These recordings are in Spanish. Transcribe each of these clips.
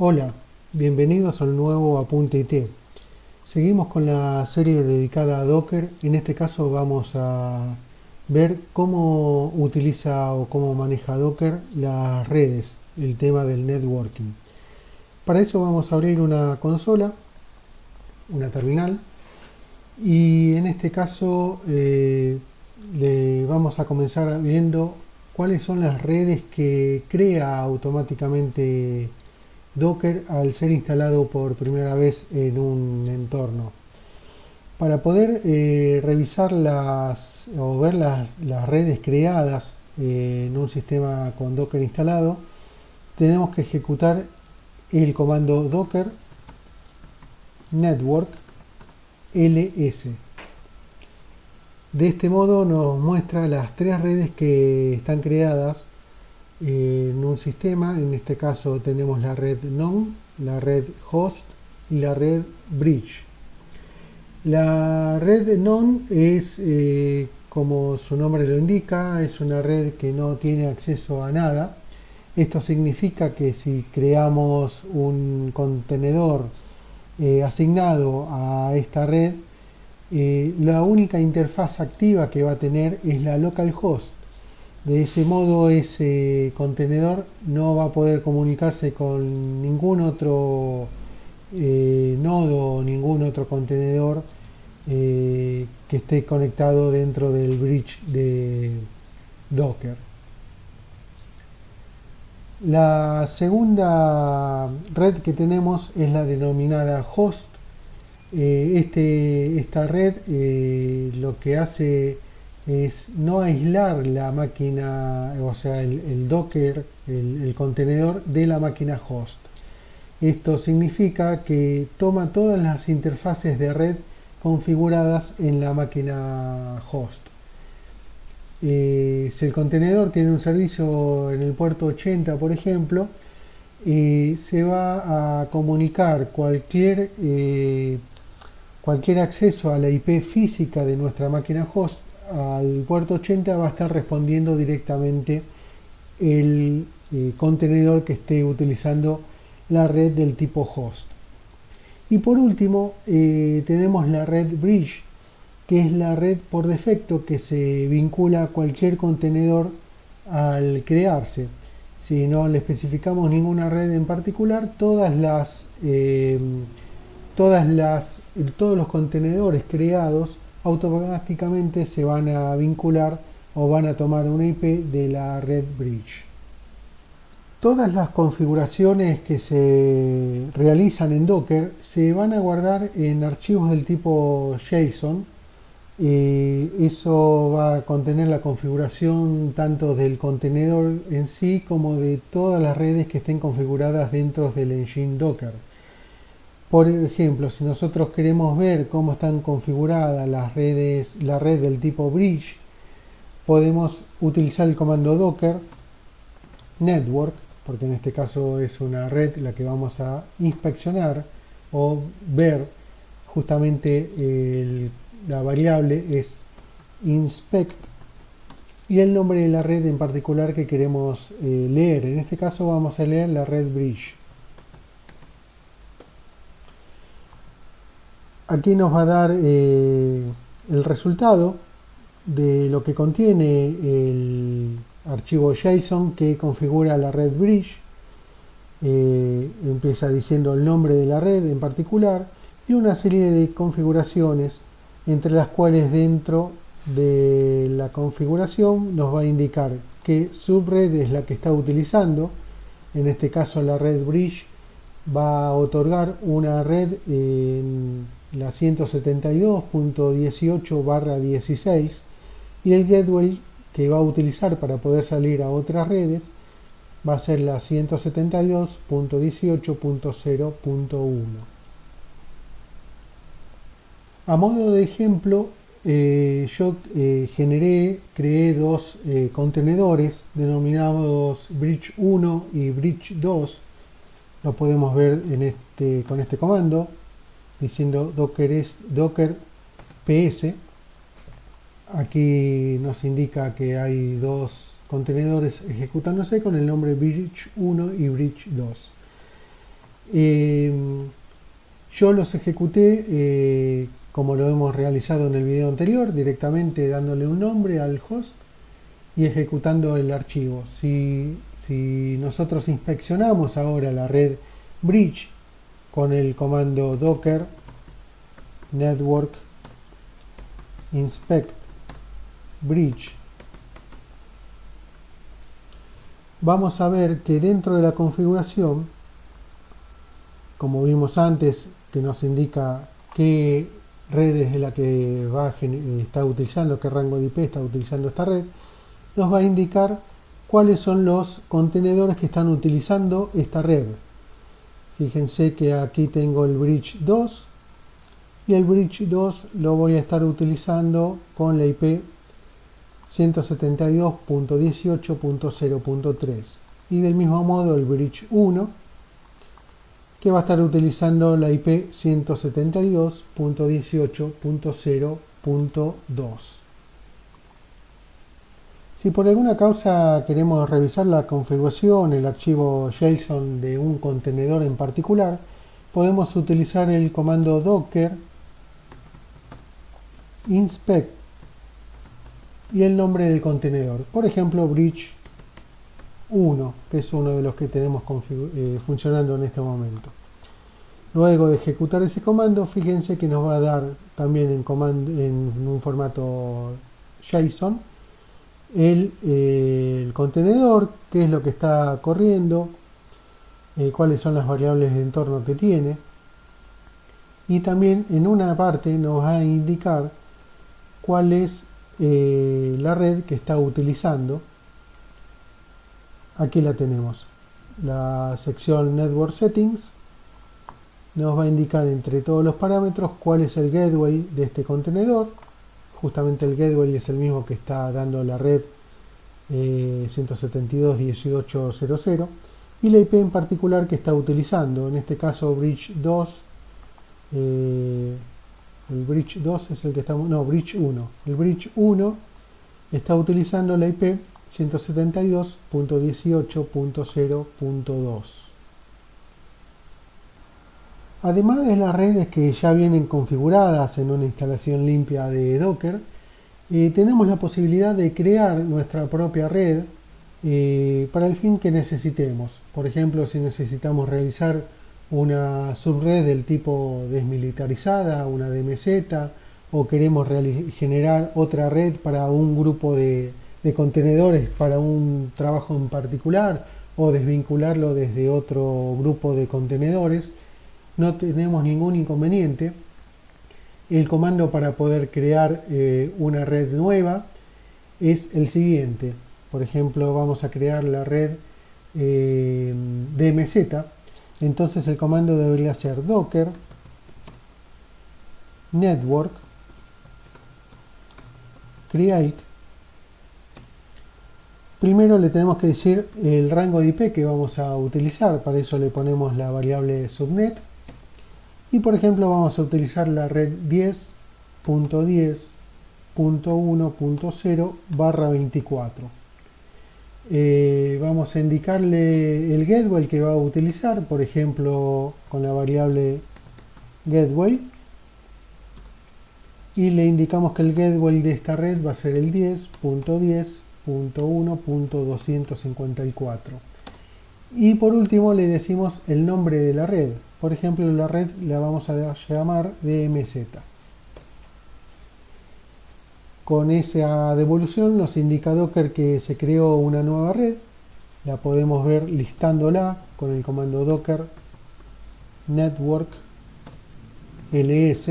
Hola, bienvenidos al nuevo Apunte IT. Seguimos con la serie dedicada a Docker. En este caso vamos a ver cómo utiliza o cómo maneja Docker las redes, el tema del networking. Para eso vamos a abrir una consola, una terminal, y en este caso le vamos a comenzar viendo cuáles son las redes que crea automáticamente Docker al ser instalado por primera vez en un entorno. Para poder revisar o ver las redes creadas en un sistema con Docker instalado, tenemos que ejecutar el comando docker network ls. De este modo nos muestra las tres redes que están creadas en un sistema. En este caso tenemos la red non, la red host y la red bridge. La red non es, como su nombre lo indica, es una red que no tiene acceso a nada. Esto significa que si creamos un contenedor asignado a esta red, la única interfaz activa que va a tener es la localhost. De ese modo ese contenedor no va a poder comunicarse con ningún otro nodo o ningún otro contenedor que esté conectado dentro del bridge de Docker. La segunda red que tenemos es la denominada host. Esta red lo que hace es no aislar la máquina, o sea, el Docker, el contenedor de la máquina host. Esto significa que toma todas las interfaces de red configuradas en la máquina host. Si el contenedor tiene un servicio en el puerto 80, por ejemplo, se va a comunicar cualquier acceso a la IP física de nuestra máquina host al puerto 80 va a estar respondiendo directamente el contenedor que esté utilizando la red del tipo host. Y por último tenemos la red bridge, que es la red por defecto que se vincula a cualquier contenedor al crearse. Si no le especificamos ninguna red en particular, todos los contenedores creados automáticamente se van a vincular o van a tomar una IP de la red bridge. Todas las configuraciones que se realizan en Docker se van a guardar en archivos del tipo JSON. Eso va a contener la configuración tanto del contenedor en sí como de todas las redes que estén configuradas dentro del engine Docker. Por ejemplo, si nosotros queremos ver cómo están configuradas las redes, la red del tipo bridge, podemos utilizar el comando docker network, porque en este caso es una red la que vamos a inspeccionar o ver. Justamente la variable es inspect y el nombre de la red en particular que queremos leer. En este caso vamos a leer la red bridge. Aquí nos va a dar el resultado de lo que contiene el archivo JSON que configura la red bridge. Empieza diciendo el nombre de la red en particular y una serie de configuraciones, entre las cuales dentro de la configuración nos va a indicar qué subred es la que está utilizando. En este caso la red bridge va a otorgar una red en la 172.18/16 y el gateway que va a utilizar para poder salir a otras redes va a ser la 172.18.0.1. A modo de ejemplo, yo creé dos contenedores denominados Bridge 1 y Bridge 2. Lo podemos ver con este comando diciendo docker ps. Aquí nos indica que hay dos contenedores ejecutándose con el nombre Bridge 1 y Bridge 2. Yo los ejecuté como lo hemos realizado en el video anterior, directamente dándole un nombre al host y ejecutando el archivo. Si nosotros inspeccionamos ahora la red bridge con el comando docker network inspect bridge, vamos a ver que dentro de la configuración, como vimos antes, que nos indica qué red es la que está utilizando, qué rango de IP está utilizando esta red, nos va a indicar cuáles son los contenedores que están utilizando esta red. Fíjense que aquí tengo el bridge 2 y el bridge 2 lo voy a estar utilizando con la IP 172.18.0.3 y del mismo modo el bridge 1 que va a estar utilizando la IP 172.18.0.2. Si por alguna causa queremos revisar la configuración, el archivo JSON de un contenedor en particular, podemos utilizar el comando docker inspect y el nombre del contenedor. Por ejemplo, bridge 1, que es uno de los que tenemos funcionando en este momento. Luego de ejecutar ese comando, fíjense que nos va a dar también en un formato JSON el contenedor, qué es lo que está corriendo, cuáles son las variables de entorno que tiene, y también en una parte nos va a indicar cuál es la red que está utilizando. Aquí la tenemos, la sección Network Settings nos va a indicar entre todos los parámetros cuál es el gateway de este contenedor. Justamente el gateway es el mismo que está dando la red 172.18.0.0 y la IP en particular que está utilizando, en este caso bridge 2, el bridge 2 es el que estamos, no, bridge 1. El bridge 1 está utilizando la IP 172.18.0.2. Además de las redes que ya vienen configuradas en una instalación limpia de Docker, tenemos la posibilidad de crear nuestra propia red para el fin que necesitemos. Por ejemplo, si necesitamos realizar una subred del tipo desmilitarizada, una DMZ, o queremos generar otra red para un grupo de contenedores para un trabajo en particular, o desvincularlo desde otro grupo de contenedores, no tenemos ningún inconveniente. El comando para poder crear una red nueva es el siguiente. Por ejemplo, vamos a crear la red DMZ. Entonces el comando debería ser docker network create. Primero le tenemos que decir el rango de IP que vamos a utilizar. Para eso le ponemos la variable subnet. Y por ejemplo vamos a utilizar la red 10.10.1.0/24. Vamos a indicarle el gateway que va a utilizar, por ejemplo con la variable gateway, y le indicamos que el gateway de esta red va a ser el 10.10.1.254. y por último le decimos el nombre de la red. Por ejemplo, la red la vamos a llamar DMZ. Con esa devolución nos indica Docker que se creó una nueva red. La podemos ver listándola con el comando docker network ls.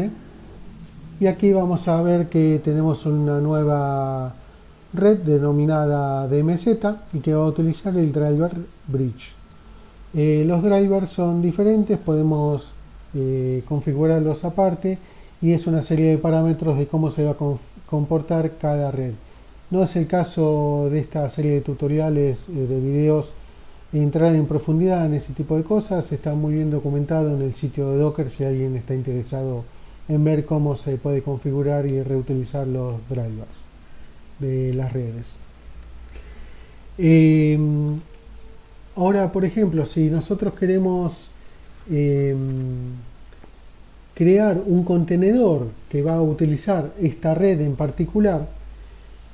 Y aquí vamos a ver que tenemos una nueva red denominada DMZ y que va a utilizar el driver bridge. Los drivers son diferentes, podemos configurarlos aparte y es una serie de parámetros de cómo se va a comportar cada red. No es el caso de esta serie de tutoriales de videos entrar en profundidad en ese tipo de cosas. Está muy bien documentado en el sitio de Docker si alguien está interesado en ver cómo se puede configurar y reutilizar los drivers de las redes. Ahora, por ejemplo, si nosotros queremos crear un contenedor que va a utilizar esta red en particular,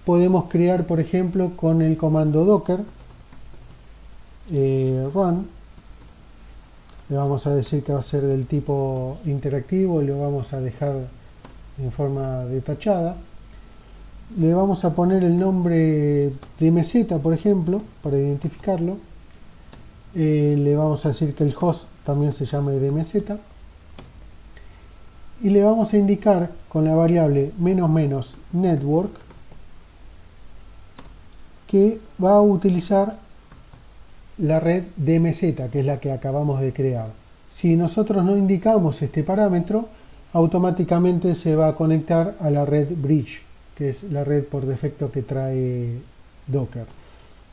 podemos crear, por ejemplo, con el comando docker run. Le vamos a decir que va a ser del tipo interactivo y lo vamos a dejar en forma detallada. Le vamos a poner el nombre DMZ, por ejemplo, para identificarlo. Le vamos a decir que el host también se llame DMZ. Y le vamos a indicar con la variable --network que va a utilizar la red DMZ, que es la que acabamos de crear. Si nosotros no indicamos este parámetro, automáticamente se va a conectar a la red bridge, que es la red por defecto que trae Docker.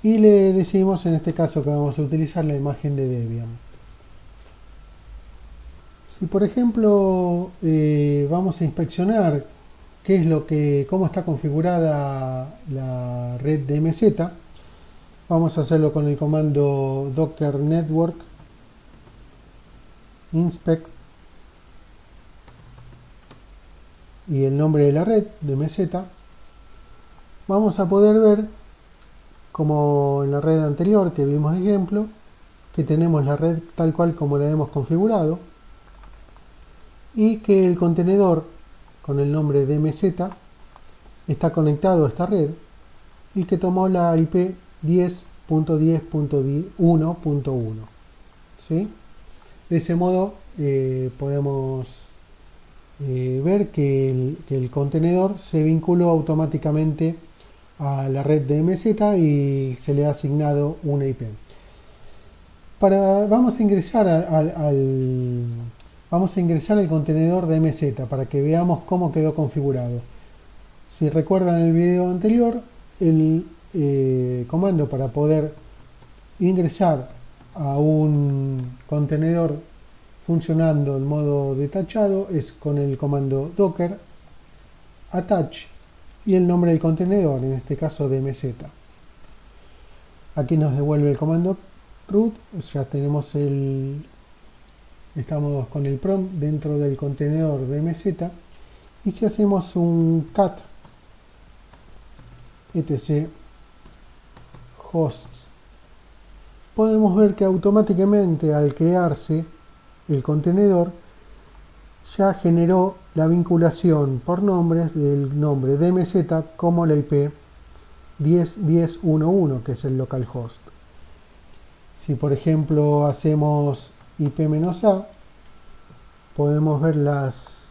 Y le decimos en este caso que vamos a utilizar la imagen de Debian. Si por ejemplo vamos a inspeccionar cómo está configurada la red DMZ, vamos a hacerlo con el comando docker network inspect y el nombre de la red DMZ. Vamos a poder ver, como en la red anterior que vimos de ejemplo, que tenemos la red tal cual como la hemos configurado y que el contenedor con el nombre DMZ está conectado a esta red y que tomó la IP 10.10.1.1. ¿Sí? De ese modo podemos ver que el contenedor se vinculó automáticamente a la red DMZ y se le ha asignado una IP. Vamos a ingresar al contenedor DMZ para que veamos cómo quedó configurado. Si recuerdan el video anterior, el comando para poder ingresar a un contenedor funcionando en modo detachado es con el comando docker attach y el nombre del contenedor, en este caso DMZ. Aquí nos devuelve el comando root, ya estamos con el prompt dentro del contenedor DMZ, y si hacemos un cat etc hosts, podemos ver que automáticamente al crearse el contenedor ya generó la vinculación por nombres del nombre DMZ como la IP 10.10.1.1, que es el localhost. Si por ejemplo hacemos IP-A, podemos ver las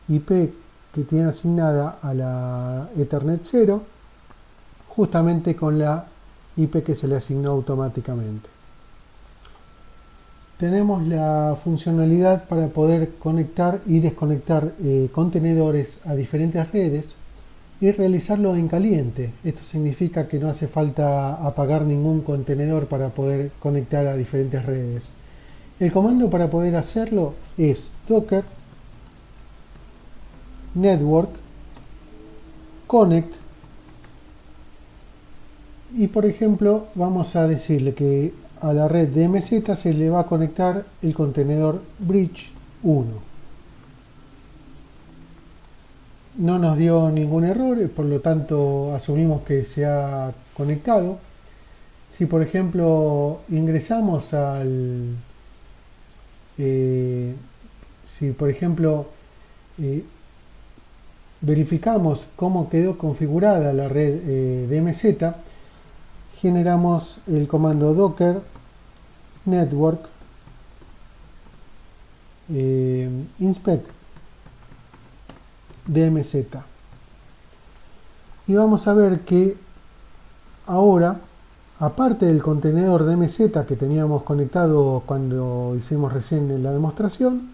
IP que tiene asignada a la Ethernet 0 justamente con la IP que se le asignó automáticamente. Tenemos la funcionalidad para poder conectar y desconectar contenedores a diferentes redes y realizarlo en caliente. Esto significa que no hace falta apagar ningún contenedor para poder conectar a diferentes redes. El comando para poder hacerlo es docker network connect y por ejemplo vamos a decirle que a la red DMZ se le va a conectar el contenedor bridge 1. No nos dio ningún error, por lo tanto asumimos que se ha conectado. Si por ejemplo ingresamos verificamos cómo quedó configurada la red DMZ, generamos el comando docker network inspect DMZ y vamos a ver que ahora, aparte del contenedor DMZ que teníamos conectado cuando hicimos recién la demostración,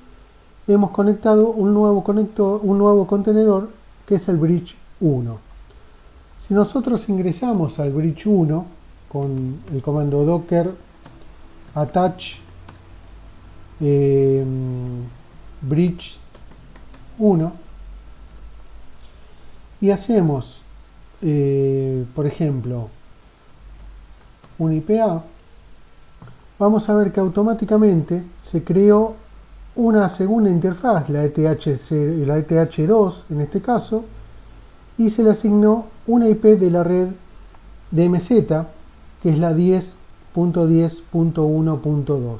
hemos conectado un nuevo contenedor que es el bridge 1. Si nosotros ingresamos al bridge 1 con el comando docker attach bridge 1 y hacemos por ejemplo un IP-A, vamos a ver que automáticamente se creó una segunda interfaz, la ETH2 en este caso, y se le asignó una IP de la red DMZ, que es la 10.10.1.2.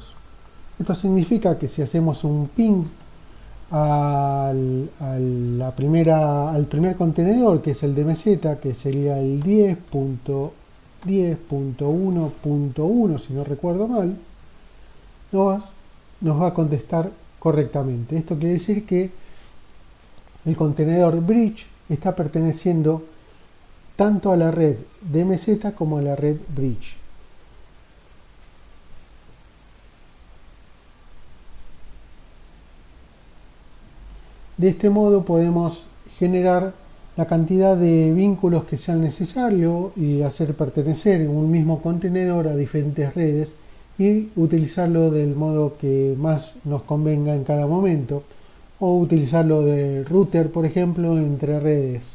Esto significa que si hacemos un ping al primer contenedor, que es el DMZ, que sería el 10.10.1.1, si no recuerdo mal, nos va a contestar correctamente. Esto quiere decir que el contenedor bridge está perteneciendo tanto a la red DMZ como a la red bridge. De este modo podemos generar la cantidad de vínculos que sean necesarios y hacer pertenecer en un mismo contenedor a diferentes redes y utilizarlo del modo que más nos convenga en cada momento, o utilizarlo de router, por ejemplo, entre redes,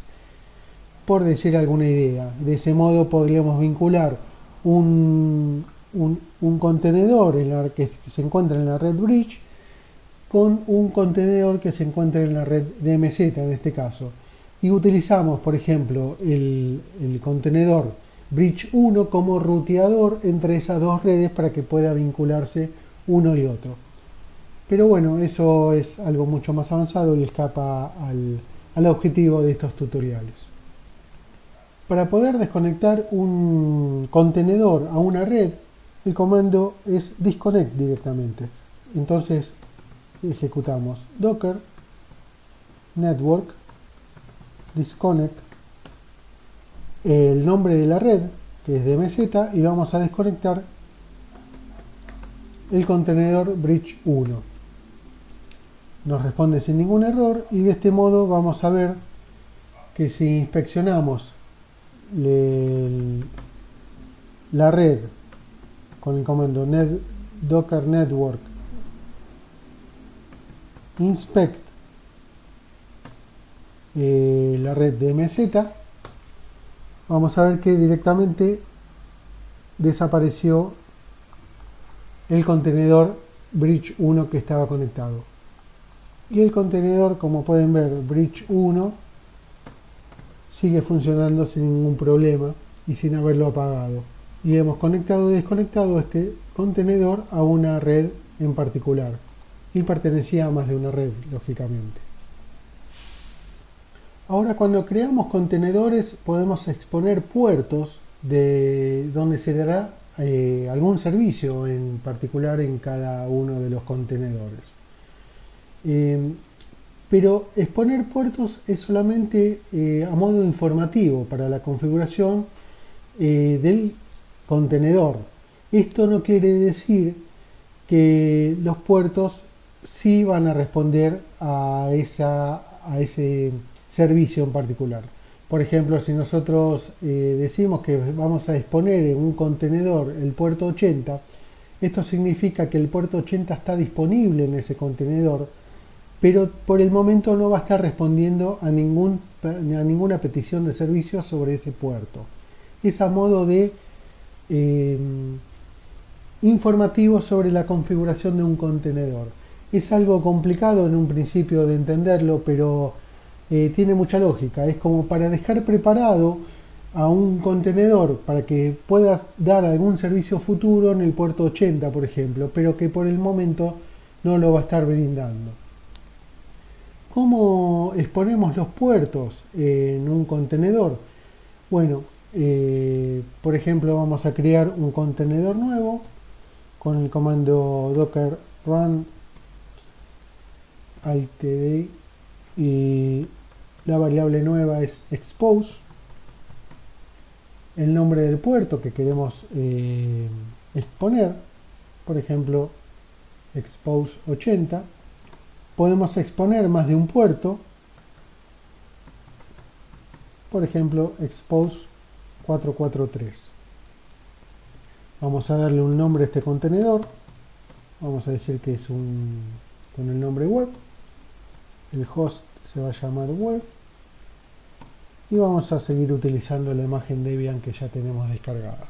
por decir alguna idea. De ese modo podríamos vincular un contenedor que se encuentra en la red bridge con un contenedor que se encuentra en la red DMZ en este caso. Y utilizamos, por ejemplo, el contenedor bridge 1 como ruteador entre esas dos redes para que pueda vincularse uno y otro. Pero bueno, eso es algo mucho más avanzado y escapa al objetivo de estos tutoriales. Para poder desconectar un contenedor a una red, el comando es disconnect directamente. Entonces ejecutamos docker network disconnect, el nombre de la red, que es DMZ, y vamos a desconectar el contenedor bridge 1. Nos responde sin ningún error, y de este modo vamos a ver que si inspeccionamos la red con el comando docker network inspect la red DMZ, vamos a ver que directamente desapareció el contenedor bridge 1 que estaba conectado. Y el contenedor, como pueden ver, bridge 1 sigue funcionando sin ningún problema y sin haberlo apagado. Y hemos conectado y desconectado este contenedor a una red en particular. Y pertenecía a más de una red, lógicamente. Ahora, cuando creamos contenedores, podemos exponer puertos de donde se dará algún servicio en particular en cada uno de los contenedores. Pero exponer puertos es solamente a modo informativo para la configuración del contenedor. Esto no quiere decir que los puertos sí van a responder a ese servicio en particular. Por ejemplo, si nosotros decimos que vamos a exponer en un contenedor el puerto 80, esto significa que el puerto 80 está disponible en ese contenedor, pero por el momento no va a estar respondiendo a ninguna petición de servicio sobre ese puerto. Es a modo de informativo sobre la configuración de un contenedor. Es algo complicado en un principio de entenderlo, pero tiene mucha lógica. Es como para dejar preparado a un contenedor para que pueda dar algún servicio futuro en el puerto 80, por ejemplo, pero que por el momento no lo va a estar brindando. ¿Cómo exponemos los puertos en un contenedor? Bueno, por ejemplo, vamos a crear un contenedor nuevo con el comando docker run altd y la variable nueva es expose, el nombre del puerto que queremos exponer, por ejemplo expose 80. Podemos exponer más de un puerto, por ejemplo expose 443. Vamos a darle un nombre a este contenedor, vamos a decir que es con el nombre web, el host se va a llamar web y vamos a seguir utilizando la imagen Debian que ya tenemos descargada.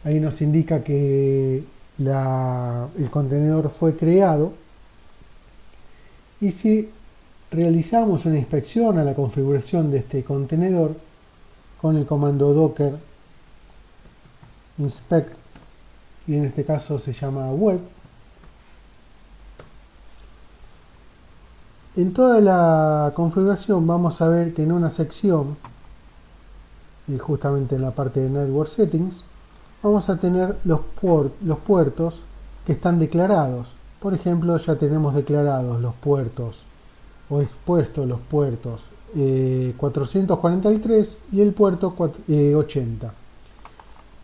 Ahí nos indica que el contenedor fue creado. Y si realizamos una inspección a la configuración de este contenedor con el comando docker inspect, y en este caso se llama web, en toda la configuración vamos a ver que en una sección, y justamente en la parte de Network Settings, vamos a tener los puertos que están declarados. Por ejemplo, ya tenemos declarados los puertos, o expuestos los puertos 443 y el puerto 80.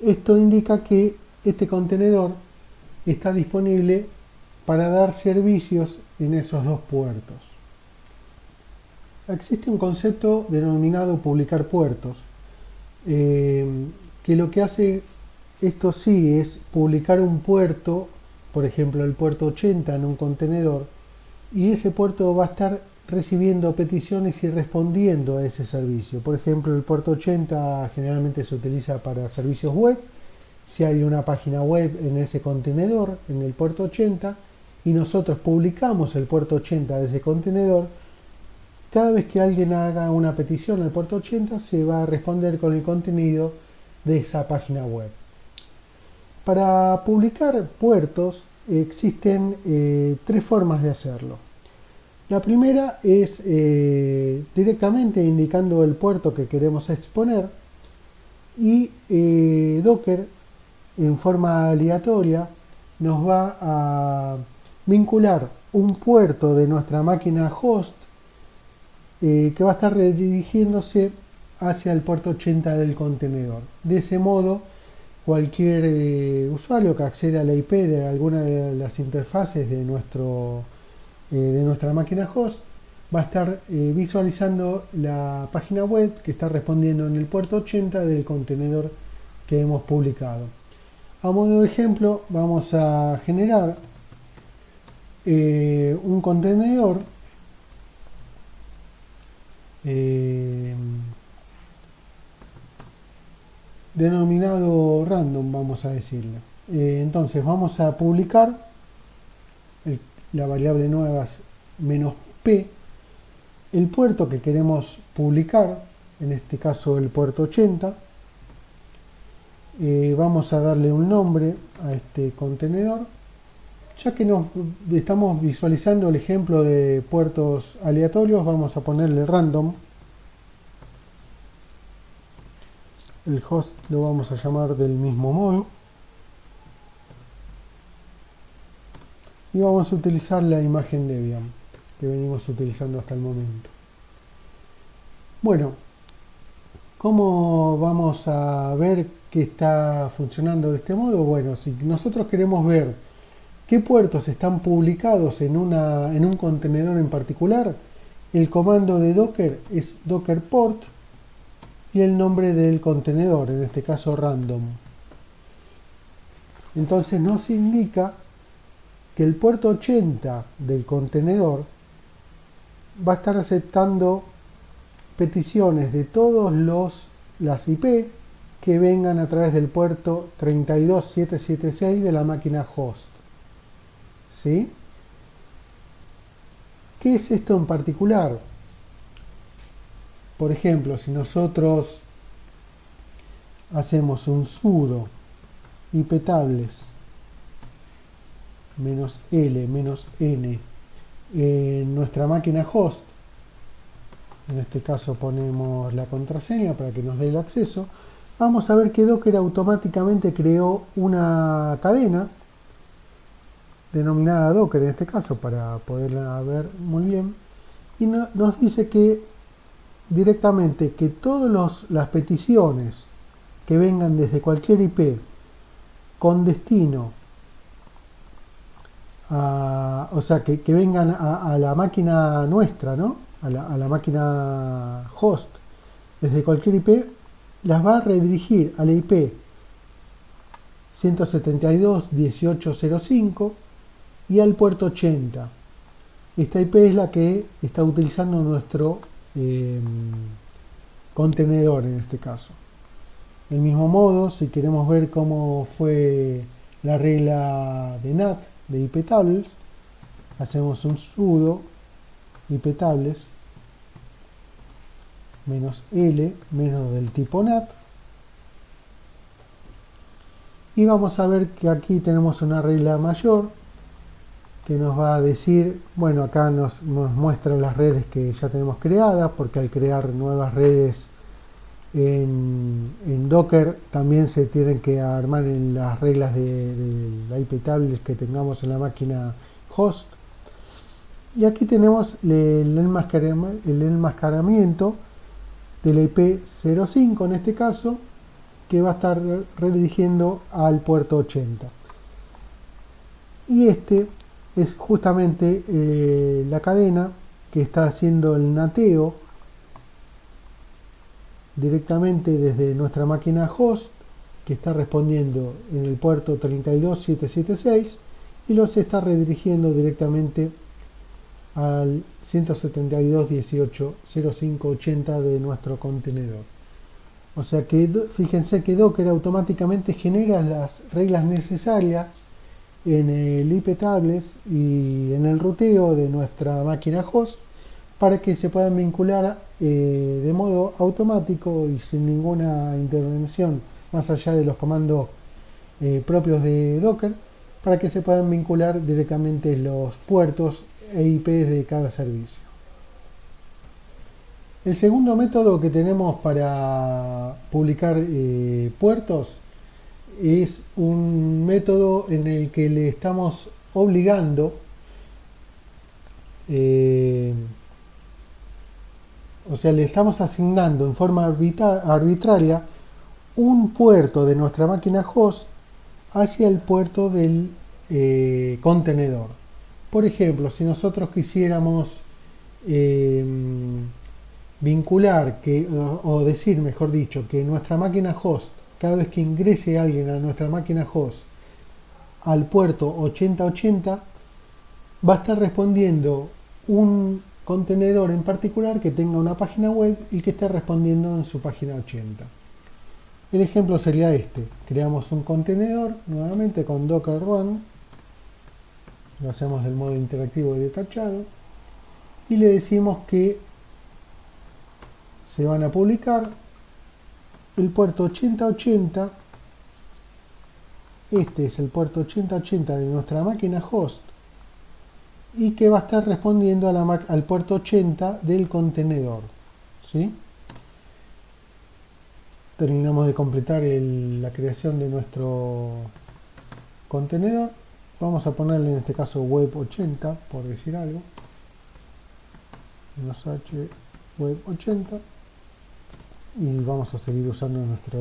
Esto indica que este contenedor está disponible para dar servicios en esos dos puertos. Existe un concepto denominado publicar puertos, que lo que hace esto sí es publicar un puerto, por ejemplo el puerto 80 en un contenedor, y ese puerto va a estar recibiendo peticiones y respondiendo a ese servicio. Por ejemplo, el puerto 80 generalmente se utiliza para servicios web. Si hay una página web en ese contenedor, en el puerto 80, y nosotros publicamos el puerto 80 de ese contenedor, cada vez que alguien haga una petición al puerto 80 se va a responder con el contenido de esa página web. Para publicar puertos existen tres formas de hacerlo. La primera es directamente indicando el puerto que queremos exponer, y Docker en forma aleatoria nos va a vincular un puerto de nuestra máquina host que va a estar redirigiéndose hacia el puerto 80 del contenedor. De ese modo, cualquier usuario que acceda a la IP de alguna de las interfaces de nuestra máquina host va a estar visualizando la página web que está respondiendo en el puerto 80 del contenedor que hemos publicado. A modo de ejemplo, vamos a generar un contenedor denominado random, vamos a decirle. Entonces vamos a publicar la variable nueva es "-p", el puerto que queremos publicar, en este caso el puerto 80. Vamos a darle un nombre a este contenedor. Ya que nos estamos visualizando el ejemplo de puertos aleatorios, vamos a ponerle random. El host lo vamos a llamar del mismo modo. Y vamos a utilizar la imagen Debian que venimos utilizando hasta el momento. Bueno, ¿cómo vamos a ver que está funcionando de este modo? Bueno, si nosotros queremos ver qué puertos están publicados en un contenedor en particular, el comando de Docker es docker port y el nombre del contenedor, en este caso random. Entonces nos indica que el puerto 80 del contenedor va a estar aceptando peticiones de todos las IP que vengan a través del puerto 32776 de la máquina host. ¿Sí? ¿Qué es esto en particular? Por ejemplo, si nosotros hacemos un sudo iptables -l -n en nuestra máquina host, en este caso ponemos la contraseña para que nos dé el acceso, vamos a ver que Docker automáticamente creó una cadena denominada Docker en este caso, para poderla ver muy bien, y nos dice que directamente que todas las peticiones que vengan desde cualquier IP con destino o sea, que vengan a la máquina nuestra, ¿no? A la máquina host desde cualquier IP, las va a redirigir a la IP 172.18.05 y al puerto 80. Esta IP es la que está utilizando nuestro contenedor en este caso. Del mismo modo, si queremos ver cómo fue la regla de NAT de iptables, hacemos un sudo iptables menos L menos del tipo NAT y vamos a ver que aquí tenemos una regla mayor que nos va a decir, bueno, acá nos muestra las redes que ya tenemos creadas, porque al crear nuevas redes en Docker también se tienen que armar en las reglas de la IP tables que tengamos en la máquina host. Y aquí tenemos el enmascaramiento de la IP 05 en este caso, que va a estar redirigiendo al puerto 80. Y este es justamente la cadena que está haciendo el nateo directamente desde nuestra máquina host, que está respondiendo en el puerto 32776 y los está redirigiendo directamente al 172.18.05.80 de nuestro contenedor. O sea que fíjense que Docker automáticamente genera las reglas necesarias en el iptables y en el ruteo de nuestra máquina host para que se puedan vincular de modo automático y sin ninguna intervención más allá de los comandos propios de Docker, para que se puedan vincular directamente los puertos e IPs de cada servicio. El segundo método que tenemos para publicar puertos es un método en el que le estamos obligando o sea, le estamos asignando en forma arbitraria un puerto de nuestra máquina host hacia el puerto del contenedor. Por ejemplo, si nosotros quisiéramos vincular o decir, mejor dicho, que nuestra máquina host, cada vez que ingrese alguien a nuestra máquina host al puerto 8080, va a estar respondiendo un contenedor en particular que tenga una página web y que esté respondiendo en su página 80. El ejemplo sería este. Creamos un contenedor nuevamente con docker run, lo hacemos del modo interactivo y detachado y le decimos que se van a publicar el puerto 8080. Este es el puerto 8080 de nuestra máquina host y que va a estar respondiendo al puerto 80 del contenedor, ¿sí? Terminamos de completar la creación de nuestro contenedor. Vamos a ponerle en este caso web 80, por decir algo. -h web 80 y vamos a seguir usando nuestra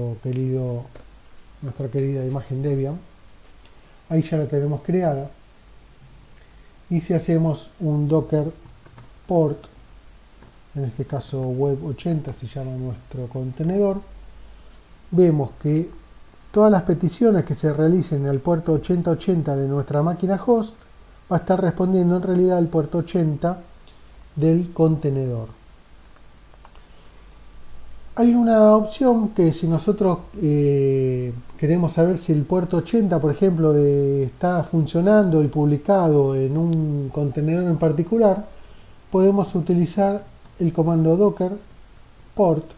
querida imagen Debian. Ahí ya la tenemos creada. Y si hacemos un docker port, en este caso web 80 se llama nuestro contenedor, vemos que todas las peticiones que se realicen al puerto 8080 de nuestra máquina host va a estar respondiendo en realidad al puerto 80 del contenedor. Hay una opción que si nosotros queremos saber si el puerto 80, por ejemplo, está funcionando y publicado en un contenedor en particular, podemos utilizar el comando docker port,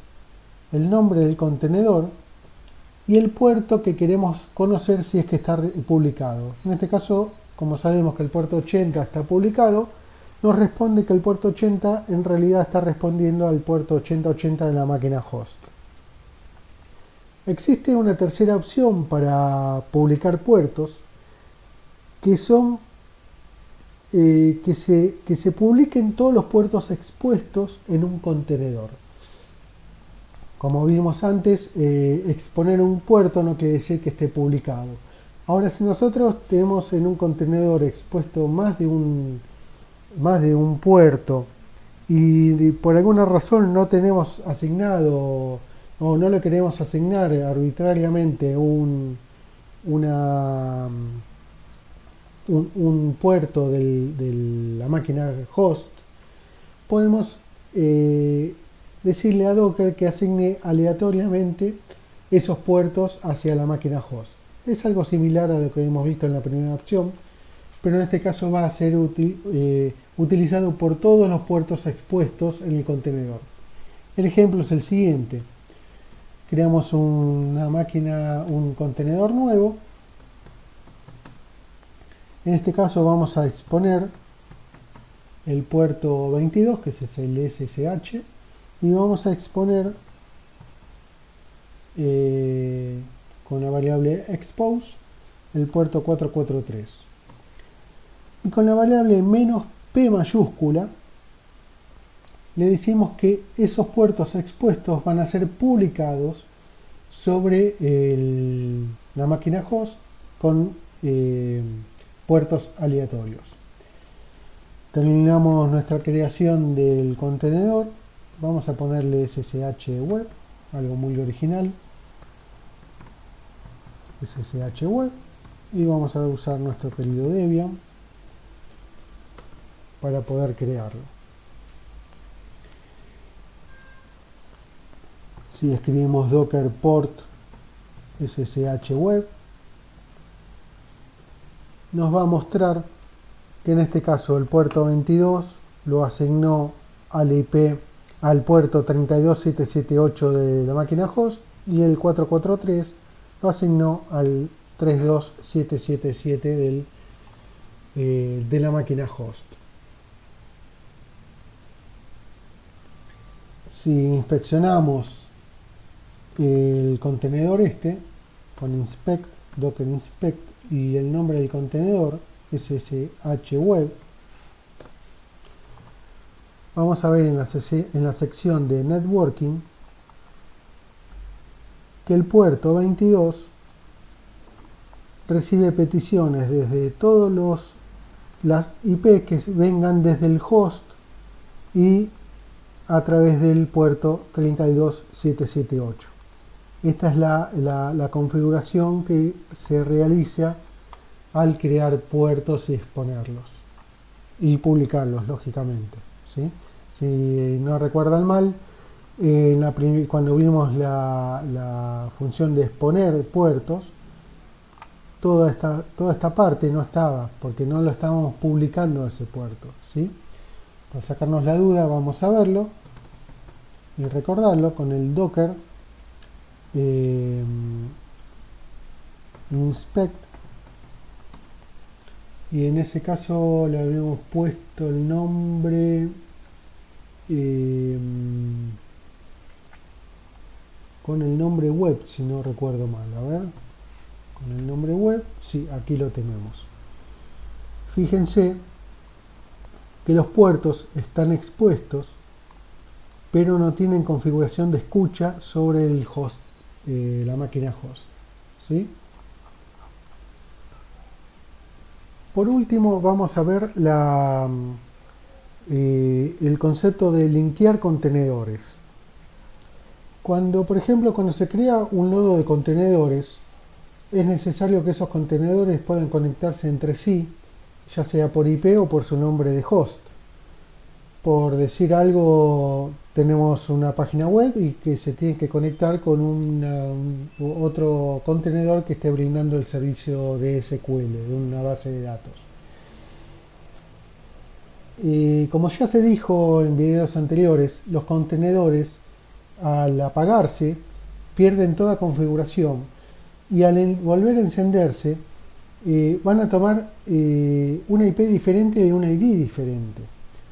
el nombre del contenedor y el puerto que queremos conocer si es que está publicado. En este caso, como sabemos que el puerto 80 está publicado, nos responde que el puerto 80 en realidad está respondiendo al puerto 8080 de la máquina host. Existe una tercera opción para publicar puertos que son que se publiquen todos los puertos expuestos en un contenedor. Como vimos antes, exponer un puerto no quiere decir que esté publicado. Ahora, si nosotros tenemos en un contenedor expuesto más de un puerto y por alguna razón no tenemos asignado o no le queremos asignar arbitrariamente un puerto de la máquina host, podemos decirle a Docker que asigne aleatoriamente esos puertos hacia la máquina host. Es algo similar a lo que hemos visto en la primera opción, pero en este caso va a ser utilizado por todos los puertos expuestos en el contenedor. El ejemplo es el siguiente. Creamos una máquina, un contenedor nuevo. En este caso vamos a exponer el puerto 22, que es el SSH, y vamos a exponer con la variable expose el puerto 443. Y con la variable "-p mayúscula le decimos que esos puertos expuestos van a ser publicados sobre la máquina host con puertos aleatorios. Terminamos nuestra creación del contenedor. Vamos a ponerle SSH web, algo muy original. SSH web, y vamos a usar nuestro querido Debian para poder crearlo. Si escribimos docker port SSH web, nos va a mostrar que en este caso el puerto 22 lo asignó al IP, al puerto 32778 de la máquina host, y el 443 lo asignó al 32777 de la máquina host. Si inspeccionamos el contenedor con inspect, docker inspect, y el nombre del contenedor SSH web, vamos a ver en la sección de networking que el puerto 22 recibe peticiones desde todos las IP que vengan desde el host y a través del puerto 32778. Esta es la configuración que se realiza al crear puertos y exponerlos y publicarlos, lógicamente, ¿sí? Si no recuerdan mal, cuando vimos la función de exponer puertos, toda esta parte no estaba, porque no lo estábamos publicando ese puerto, ¿sí? Para sacarnos la duda, vamos a verlo y recordarlo con el docker inspect, y en ese caso le habíamos puesto el nombre con el nombre web, si no recuerdo mal. A ver, con el nombre web, sí, aquí lo tenemos. Fíjense que los puertos están expuestos, pero no tienen configuración de escucha sobre el host, la máquina host, ¿sí? Por último, vamos a ver el concepto de linkear contenedores. Por ejemplo, cuando se crea un nodo de contenedores, es necesario que esos contenedores puedan conectarse entre sí, ya sea por IP o por su nombre de host. Por decir algo, tenemos una página web y que se tiene que conectar con otro contenedor que esté brindando el servicio de SQL, de una base de datos. Como ya se dijo en videos anteriores, los contenedores, al apagarse, pierden toda configuración, y al volver a encenderse van a tomar una IP diferente y un ID diferente.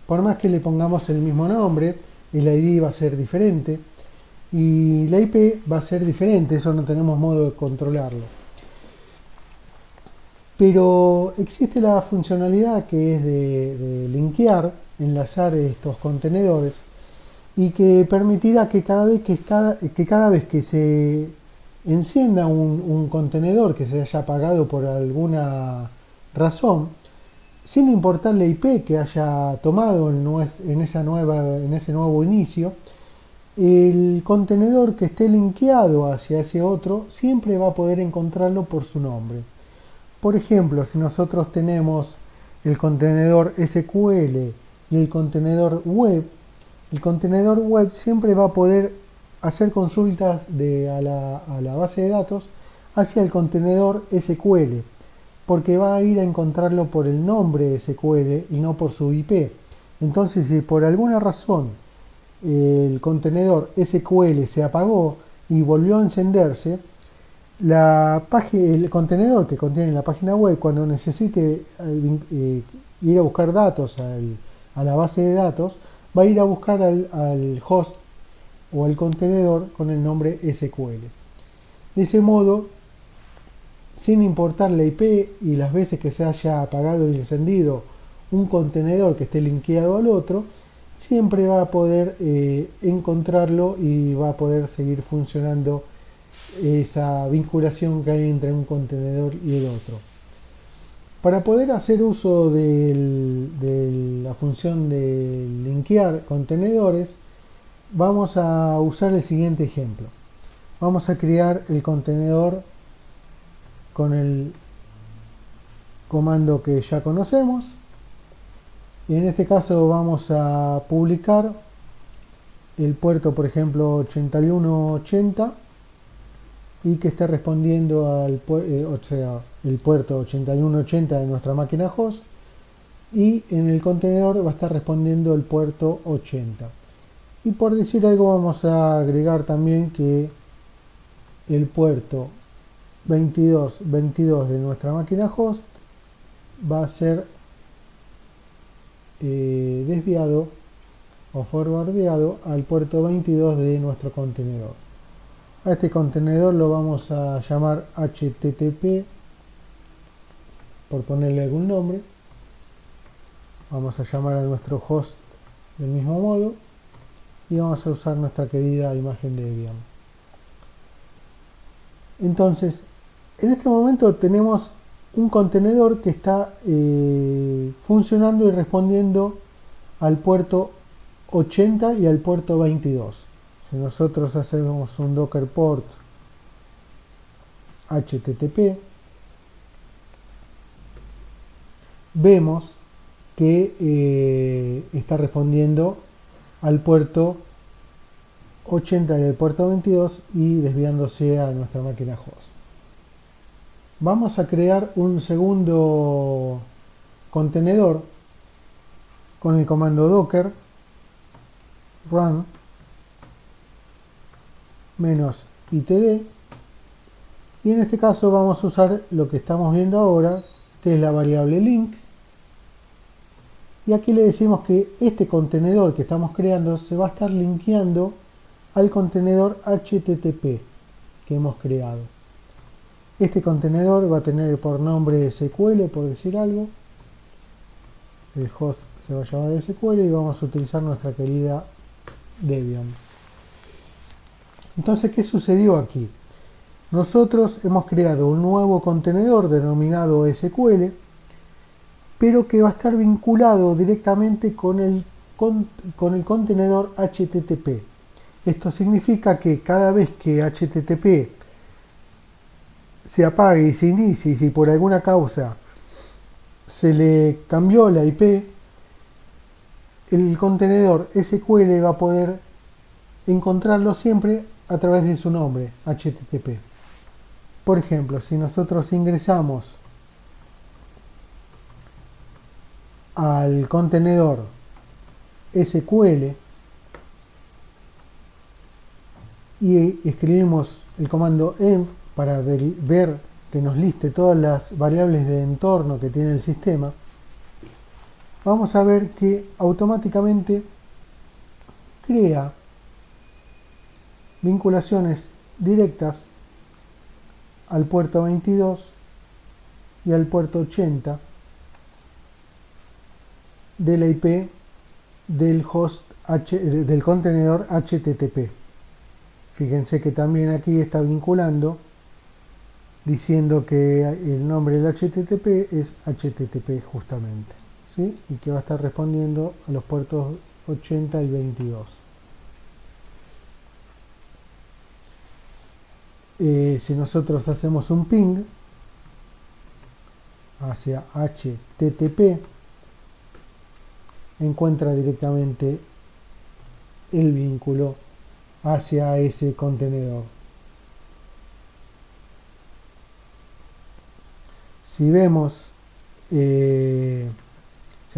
Por más que le pongamos el mismo nombre, el ID va a ser diferente y la IP va a ser diferente, eso no tenemos modo de controlarlo. Pero existe la funcionalidad que es de linkear, enlazar estos contenedores, y que permitirá que cada vez que se encienda un contenedor que se haya apagado por alguna razón, sin importar la IP que haya tomado en ese nuevo inicio, el contenedor que esté linkeado hacia ese otro siempre va a poder encontrarlo por su nombre. Por ejemplo, si nosotros tenemos el contenedor SQL y el contenedor web siempre va a poder hacer consultas a la base de datos hacia el contenedor SQL, porque va a ir a encontrarlo por el nombre SQL y no por su IP. Entonces, si por alguna razón el contenedor SQL se apagó y volvió a encenderse, el contenedor que contiene la página web, cuando necesite ir a buscar datos a la base de datos, va a ir a buscar al host o al contenedor con el nombre SQL. De ese modo, sin importar la IP y las veces que se haya apagado y encendido un contenedor que esté linkeado al otro, siempre va a poder encontrarlo y va a poder seguir funcionando esa vinculación que hay entre un contenedor y el otro. Para poder hacer uso de la función de linkear contenedores, vamos a usar el siguiente ejemplo. Vamos a crear el contenedor con el comando que ya conocemos, y en este caso vamos a publicar el puerto, por ejemplo, 8180, y que esté respondiendo el puerto 8180 de nuestra máquina host, y en el contenedor va a estar respondiendo el puerto 80. Y por decir algo, vamos a agregar también que el puerto 2222 de nuestra máquina host va a ser desviado o forwardeado al puerto 22 de nuestro contenedor. A este contenedor lo vamos a llamar HTTP, por ponerle algún nombre. Vamos a llamar a nuestro host del mismo modo y vamos a usar nuestra querida imagen de Debian. Entonces, en este momento tenemos un contenedor que está funcionando y respondiendo al puerto 80 y al puerto 22. Si nosotros hacemos un docker port HTTP, vemos que está respondiendo al puerto 80 y al puerto 22 y desviándose a nuestra máquina host. Vamos a crear un segundo contenedor con el comando docker run -itd, y en este caso vamos a usar lo que estamos viendo ahora, que es la variable link, y aquí le decimos que este contenedor que estamos creando se va a estar linkeando al contenedor HTTP que hemos creado. Este contenedor va a tener por nombre SQL, por decir algo. El host se va a llamar SQL y vamos a utilizar nuestra querida Debian. Entonces, ¿qué sucedió aquí? Nosotros hemos creado un nuevo contenedor denominado SQL, pero que va a estar vinculado directamente con el contenedor HTTP. Esto significa que cada vez que HTTP se apague y se inicie, y si por alguna causa se le cambió la IP, el contenedor SQL va a poder encontrarlo siempre a través de su nombre, HTTP. Por ejemplo, si nosotros ingresamos al contenedor SQL y escribimos el comando env para ver que nos liste todas las variables de entorno que tiene el sistema, vamos a ver que automáticamente crea vinculaciones directas al puerto 22 y al puerto 80 de la IP del host del contenedor HTTP. Fíjense que también aquí está vinculando, diciendo que el nombre del HTTP es HTTP justamente, ¿sí? Y que va a estar respondiendo a los puertos 80 y 22. Si nosotros hacemos un ping hacia HTTP, encuentra directamente el vínculo hacia ese contenedor. Si vemos, si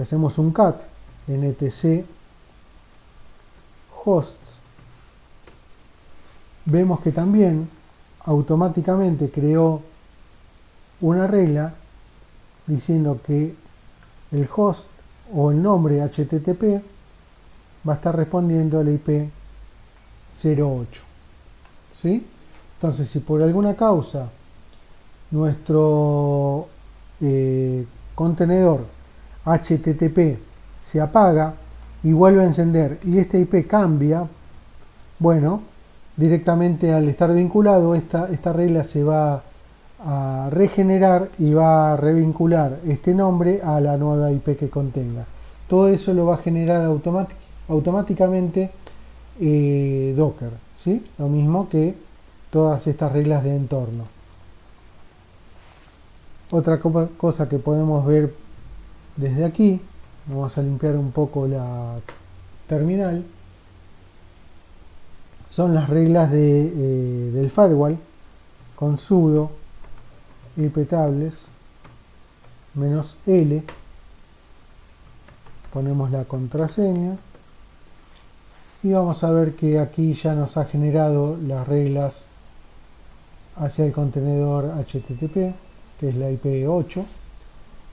hacemos un cat en etc hosts, vemos que también automáticamente creó una regla diciendo que el host o el nombre HTTP va a estar respondiendo a la IP 08. ¿Sí? Entonces, si por alguna causa nuestro contenedor HTTP se apaga y vuelve a encender y esta IP cambia, bueno, directamente al estar vinculado esta regla se va a regenerar y va a revincular este nombre a la nueva IP que contenga. Todo eso lo va a generar automáticamente Docker, ¿sí? Lo mismo que todas estas reglas de entorno. Otra cosa que podemos ver desde aquí, vamos a limpiar un poco la terminal, son las reglas del firewall con sudo iptables -L, ponemos la contraseña y vamos a ver que aquí ya nos ha generado las reglas hacia el contenedor HTTP, que es la IP 8,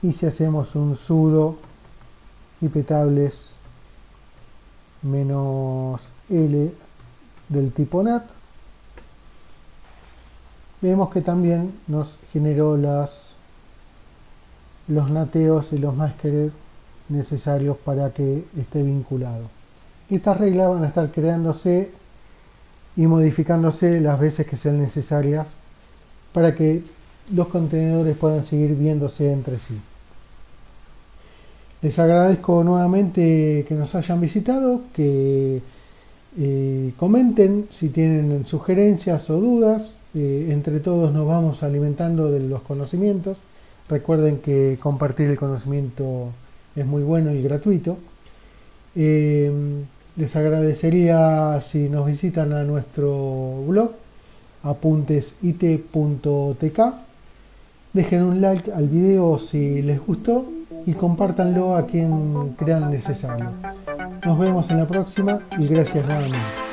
y si hacemos un sudo iptables -L del tipo NAT, vemos que también nos generó los nateos y los masquers necesarios para que esté vinculado. Estas reglas van a estar creándose y modificándose las veces que sean necesarias para que los contenedores puedan seguir viéndose entre sí. Les agradezco nuevamente que nos hayan visitado, que comenten si tienen sugerencias o dudas. Entre todos nos vamos alimentando de los conocimientos. Recuerden que compartir el conocimiento es muy bueno y gratuito. Les agradecería si nos visitan a nuestro blog apuntesit.tk, dejen un like al video si les gustó y compártanlo a quien crean necesario. Nos vemos en la próxima y gracias nuevamente.